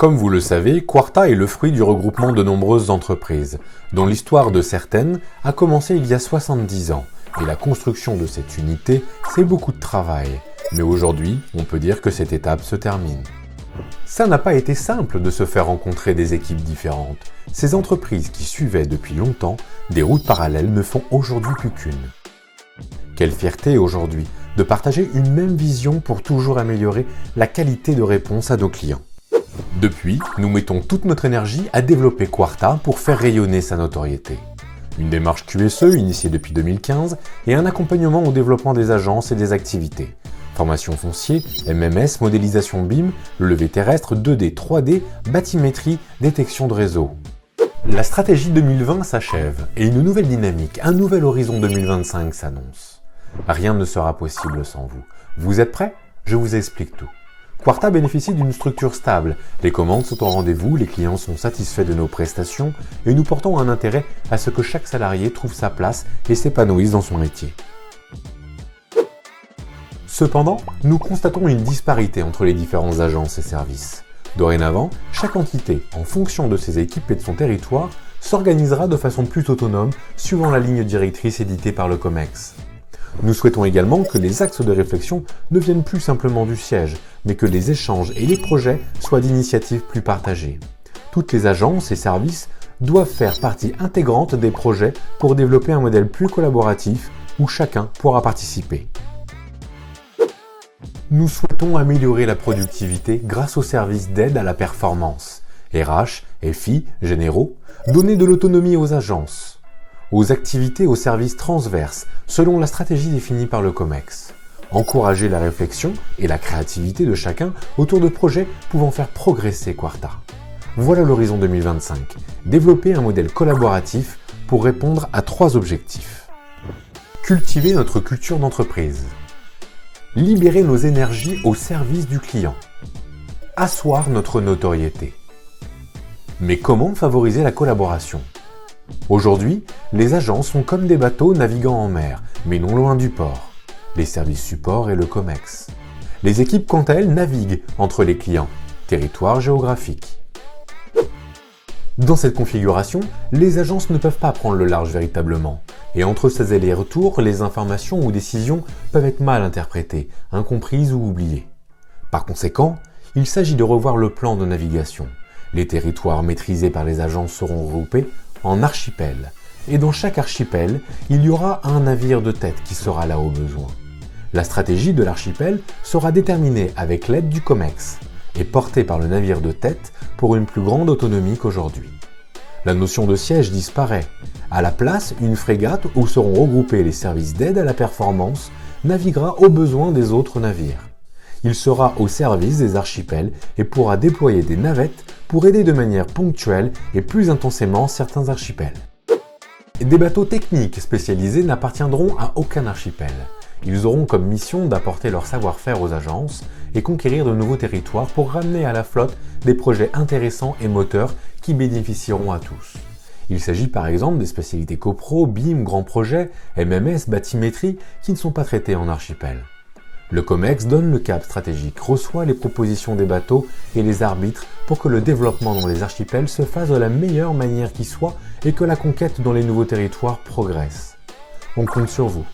Comme vous le savez, Quarta est le fruit du regroupement de nombreuses entreprises, dont l'histoire de certaines a commencé il y a 70 ans, et la construction de cette unité, c'est beaucoup de travail. Mais aujourd'hui, on peut dire que cette étape se termine. Ça n'a pas été simple de se faire rencontrer des équipes différentes. Ces entreprises qui suivaient depuis longtemps des routes parallèles ne font aujourd'hui plus qu'une. Quelle fierté aujourd'hui de partager une même vision pour toujours améliorer la qualité de réponse à nos clients. Depuis, nous mettons toute notre énergie à développer Quarta pour faire rayonner sa notoriété. Une démarche QSE initiée depuis 2015 et un accompagnement au développement des agences et des activités. Formation foncier, MMS, modélisation BIM, levé terrestre, 2D, 3D, bathymétrie, détection de réseau. La stratégie 2020 s'achève et une nouvelle dynamique, un nouvel horizon 2025 s'annonce. Rien ne sera possible sans vous. Vous êtes prêts? Je vous explique tout. Quarta bénéficie d'une structure stable, les commandes sont au rendez-vous, les clients sont satisfaits de nos prestations et nous portons un intérêt à ce que chaque salarié trouve sa place et s'épanouisse dans son métier. Cependant, nous constatons une disparité entre les différentes agences et services. Dorénavant, chaque entité, en fonction de ses équipes et de son territoire, s'organisera de façon plus autonome suivant la ligne directrice éditée par le COMEX. Nous souhaitons également que les axes de réflexion ne viennent plus simplement du siège, mais que les échanges et les projets soient d'initiatives plus partagées. Toutes les agences et services doivent faire partie intégrante des projets pour développer un modèle plus collaboratif où chacun pourra participer. Nous souhaitons améliorer la productivité grâce aux services d'aide à la performance, RH, FI, généraux, donner de l'autonomie aux agences, aux activités aux services transverses selon la stratégie définie par le COMEX, encourager la réflexion et la créativité de chacun autour de projets pouvant faire progresser Quarta. Voilà l'horizon 2025, développer un modèle collaboratif pour répondre à 3 objectifs. Cultiver notre culture d'entreprise. Libérer nos énergies au service du client. Asseoir notre notoriété. Mais comment favoriser la collaboration? Aujourd'hui, les agences sont comme des bateaux naviguant en mer, mais non loin du port. Les services support et le COMEX. Les équipes, quant à elles, naviguent entre les clients, territoire géographique. Dans cette configuration, les agences ne peuvent pas prendre le large véritablement. Et entre ces allers-retours, les informations ou décisions peuvent être mal interprétées, incomprises ou oubliées. Par conséquent, il s'agit de revoir le plan de navigation. Les territoires maîtrisés par les agences seront regroupés en archipels. Et dans chaque archipel, il y aura un navire de tête qui sera là au besoin. La stratégie de l'archipel sera déterminée avec l'aide du COMEX et portée par le navire de tête pour une plus grande autonomie qu'aujourd'hui. La notion de siège disparaît. À la place, une frégate où seront regroupés les services d'aide à la performance naviguera aux besoins des autres navires. Il sera au service des archipels et pourra déployer des navettes pour aider de manière ponctuelle et plus intensément certains archipels. Des bateaux techniques spécialisés n'appartiendront à aucun archipel. Ils auront comme mission d'apporter leur savoir-faire aux agences et conquérir de nouveaux territoires pour ramener à la flotte des projets intéressants et moteurs qui bénéficieront à tous. Il s'agit par exemple des spécialités copro, BIM, grands projets, MMS, bathymétrie qui ne sont pas traités en archipel. Le COMEX donne le cap stratégique, reçoit les propositions des bateaux et les arbitre pour que le développement dans les archipels se fasse de la meilleure manière qui soit et que la conquête dans les nouveaux territoires progresse. On compte sur vous.